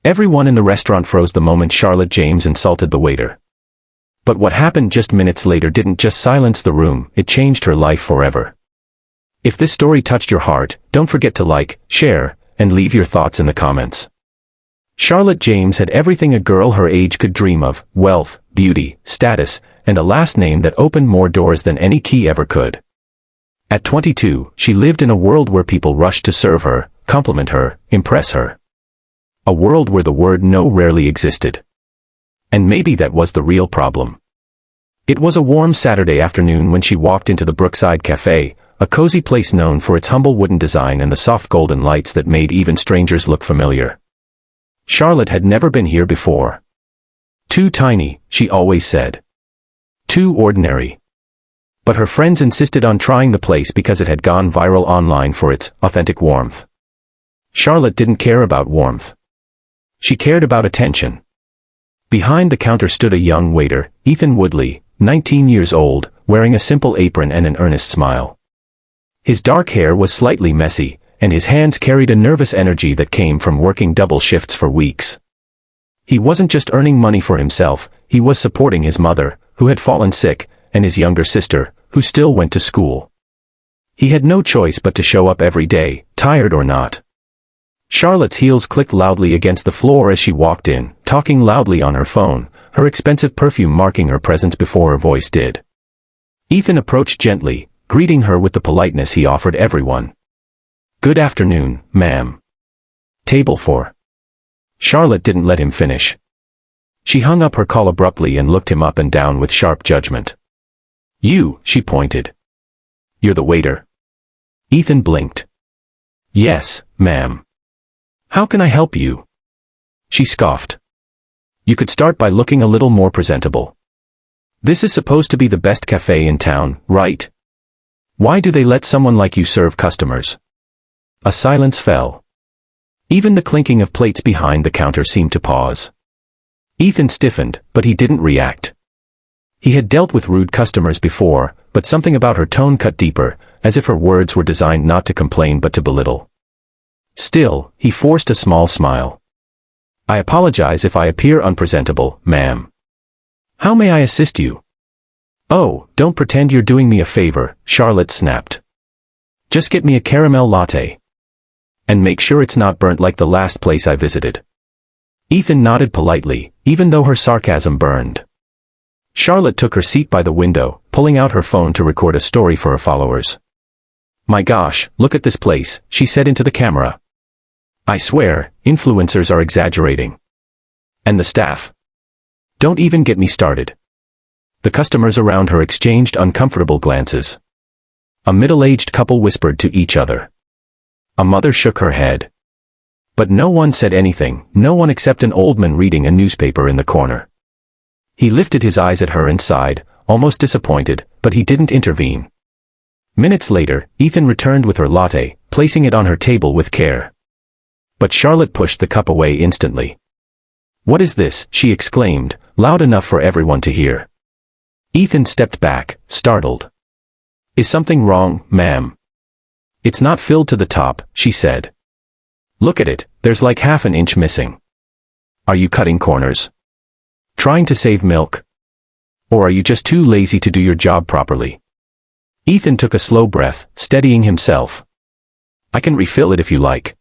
Everyone in the restaurant froze the moment Charlotte James insulted the waiter. But what happened just minutes later didn't just silence the room, it changed her life forever. If this story touched your heart, don't forget to like, share, and leave your thoughts in the comments. Charlotte James had everything a girl her age could dream of: wealth, beauty, status, and a last name that opened more doors than any key ever could. At 22, she lived in a world where people rushed to serve her, compliment her, impress her. A world where the word no rarely existed. And maybe that was the real problem. It was a warm Saturday afternoon when she walked into the Brookside Café, a cozy place known for its humble wooden design and the soft golden lights that made even strangers look familiar. Charlotte had never been here before. Too tiny, she always said. Too ordinary. But her friends insisted on trying the place because it had gone viral online for its authentic warmth. Charlotte didn't care about warmth. She cared about attention. Behind the counter stood a young waiter, Ethan Woodley, 19 years old, wearing a simple apron and an earnest smile. His dark hair was slightly messy, and his hands carried a nervous energy that came from working double shifts for weeks. He wasn't just earning money for himself, he was supporting his mother, who had fallen sick, and his younger sister, who still went to school. He had no choice but to show up every day, tired or not. Charlotte's heels clicked loudly against the floor as she walked in, talking loudly on her phone, her expensive perfume marking her presence before her voice did. Ethan approached gently, greeting her with the politeness he offered everyone. "Good afternoon, ma'am. Table 4. Charlotte didn't let him finish. She hung up her call abruptly and looked him up and down with sharp judgment. "You," she pointed. "You're the waiter." Ethan blinked. "Yes, ma'am. How can I help you?" She scoffed. "You could start by looking a little more presentable. This is supposed to be the best cafe in town, right? Why do they let someone like you serve customers?" A silence fell. Even the clinking of plates behind the counter seemed to pause. Ethan stiffened, but he didn't react. He had dealt with rude customers before, but something about her tone cut deeper, as if her words were designed not to complain but to belittle. Still, he forced a small smile. "I apologize if I appear unpresentable, ma'am. How may I assist you?" "Oh, don't pretend you're doing me a favor," Charlotte snapped. "Just get me a caramel latte. And make sure it's not burnt like the last place I visited." Ethan nodded politely, even though her sarcasm burned. Charlotte took her seat by the window, pulling out her phone to record a story for her followers. "My gosh, look at this place," she said into the camera. "I swear, influencers are exaggerating. And the staff. Don't even get me started." The customers around her exchanged uncomfortable glances. A middle-aged couple whispered to each other. A mother shook her head. But no one said anything, no one except an old man reading a newspaper in the corner. He lifted his eyes at her and sighed, almost disappointed, but he didn't intervene. Minutes later, Ethan returned with her latte, placing it on her table with care. But Charlotte pushed the cup away instantly. "What is this?" she exclaimed, loud enough for everyone to hear. Ethan stepped back, startled. "Is something wrong, ma'am?" "It's not filled to the top," she said. "Look at it, there's like half an inch missing. Are you cutting corners? Trying to save milk? Or are you just too lazy to do your job properly?" Ethan took a slow breath, steadying himself. "I can refill it if you like."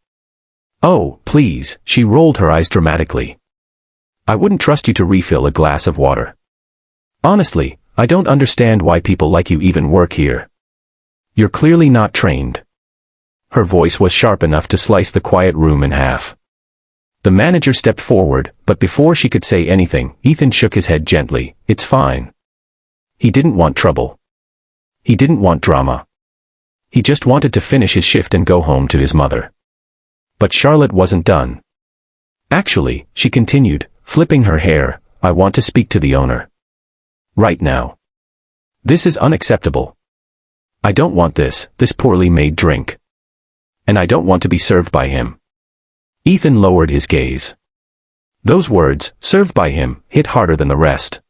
"Oh, please," she rolled her eyes dramatically. "I wouldn't trust you to refill a glass of water. Honestly, I don't understand why people like you even work here. You're clearly not trained." Her voice was sharp enough to slice the quiet room in half. The manager stepped forward, but before she could say anything, Ethan shook his head gently. "It's fine." He didn't want trouble. He didn't want drama. He just wanted to finish his shift and go home to his mother. But Charlotte wasn't done. "Actually," she continued, flipping her hair, "I want to speak to the owner. Right now. This is unacceptable. I don't want this poorly made drink. And I don't want to be served by him." Ethan lowered his gaze. Those words, "served by him," hit harder than the rest.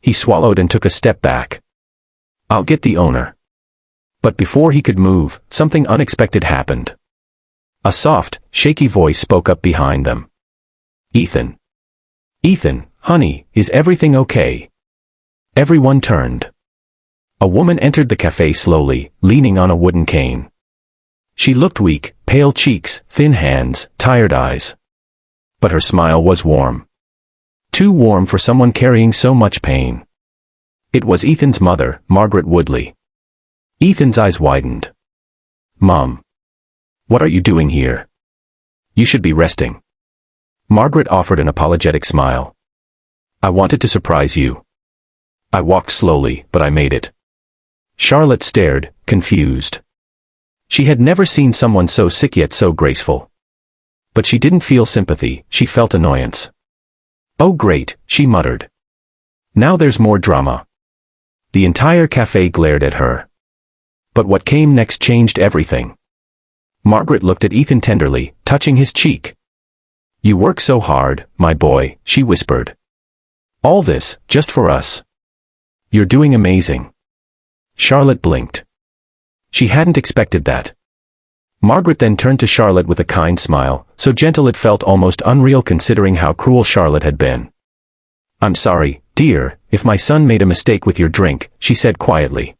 He swallowed and took a step back. "I'll get the owner." But before he could move, something unexpected happened. A soft, shaky voice spoke up behind them. Ethan. Ethan, honey, is everything okay? Everyone turned. A woman entered the cafe slowly, leaning on a wooden cane. She looked weak, pale cheeks, thin hands, tired eyes. But her smile was warm. Too warm for someone carrying so much pain. It was Ethan's mother, Margaret Woodley. Ethan's eyes widened. Mom. What are you doing here? You should be resting. Margaret offered an apologetic smile. I wanted to surprise you. I walked slowly, but I made it. Charlotte stared, confused. She had never seen someone so sick yet so graceful. But she didn't feel sympathy, she felt annoyance. Oh great, she muttered. Now there's more drama. The entire cafe glared at her. But what came next changed everything. Margaret looked at Ethan tenderly, touching his cheek. You work so hard, my boy, she whispered. All this, just for us. You're doing amazing. Charlotte blinked. She hadn't expected that. Margaret then turned to Charlotte with a kind smile, so gentle it felt almost unreal considering how cruel Charlotte had been. I'm sorry, dear, if my son made a mistake with your drink, she said quietly.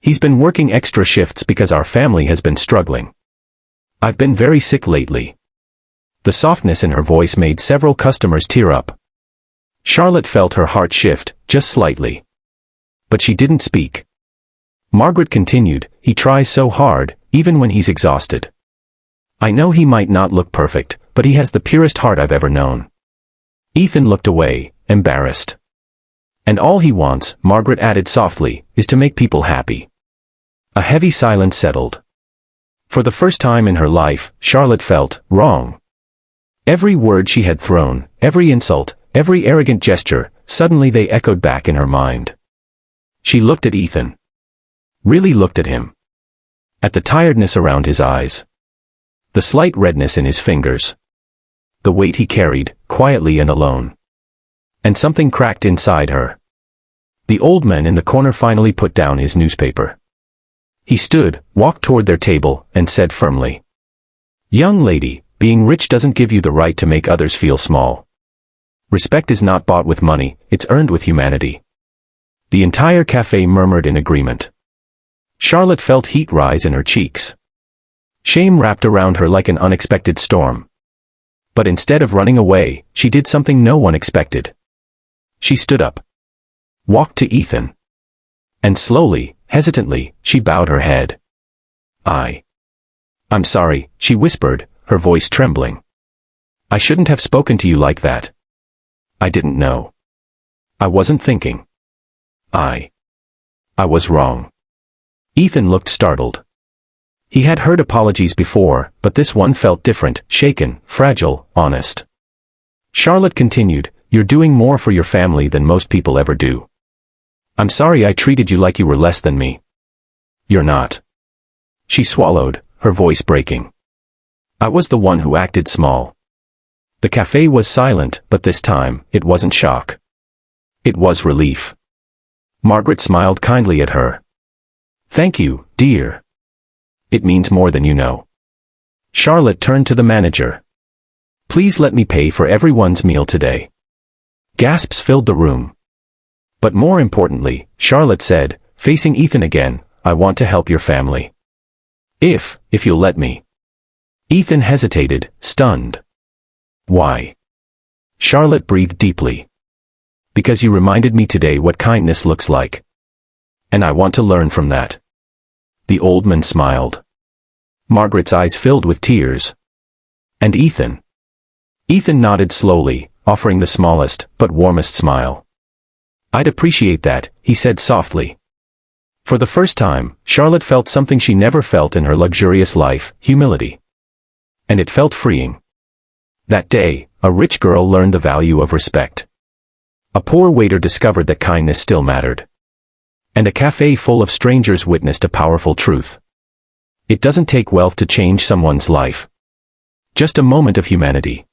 He's been working extra shifts because our family has been struggling. I've been very sick lately. The softness in her voice made several customers tear up. Charlotte felt her heart shift, just slightly. But she didn't speak. Margaret continued, he tries so hard, even when he's exhausted. I know he might not look perfect, but he has the purest heart I've ever known. Ethan looked away, embarrassed. And all he wants, Margaret added softly, is to make people happy. A heavy silence settled. For the first time in her life, Charlotte felt wrong. Every word she had thrown, every insult, every arrogant gesture, suddenly they echoed back in her mind. She looked at Ethan. Really looked at him. At the tiredness around his eyes. The slight redness in his fingers. The weight he carried, quietly and alone. And something cracked inside her. The old man in the corner finally put down his newspaper. He stood, walked toward their table, and said firmly. Young lady, being rich doesn't give you the right to make others feel small. Respect is not bought with money, it's earned with humanity. The entire cafe murmured in agreement. Charlotte felt heat rise in her cheeks. Shame wrapped around her like an unexpected storm. But instead of running away, she did something no one expected. She stood up. Walked to Ethan. And slowly, hesitantly, she bowed her head. I'm sorry, she whispered, her voice trembling. I shouldn't have spoken to you like that. I didn't know. I wasn't thinking. I was wrong. Ethan looked startled. He had heard apologies before, but this one felt different, shaken, fragile, honest. Charlotte continued, you're doing more for your family than most people ever do. I'm sorry I treated you like you were less than me. You're not. She swallowed, her voice breaking. I was the one who acted small. The cafe was silent, but this time, it wasn't shock. It was relief. Margaret smiled kindly at her. Thank you, dear. It means more than you know. Charlotte turned to the manager. Please let me pay for everyone's meal today. Gasps filled the room. But more importantly, Charlotte said, facing Ethan again, I want to help your family. If you'll let me. Ethan hesitated, stunned. Why? Charlotte breathed deeply. Because you reminded me today what kindness looks like. And I want to learn from that. The old man smiled. Margaret's eyes filled with tears. And Ethan? Ethan nodded slowly, offering the smallest, but warmest smile. I'd appreciate that, he said softly. For the first time, Charlotte felt something she never felt in her luxurious life, humility. And it felt freeing. That day, a rich girl learned the value of respect. A poor waiter discovered that kindness still mattered. And a cafe full of strangers witnessed a powerful truth. It doesn't take wealth to change someone's life. Just a moment of humanity.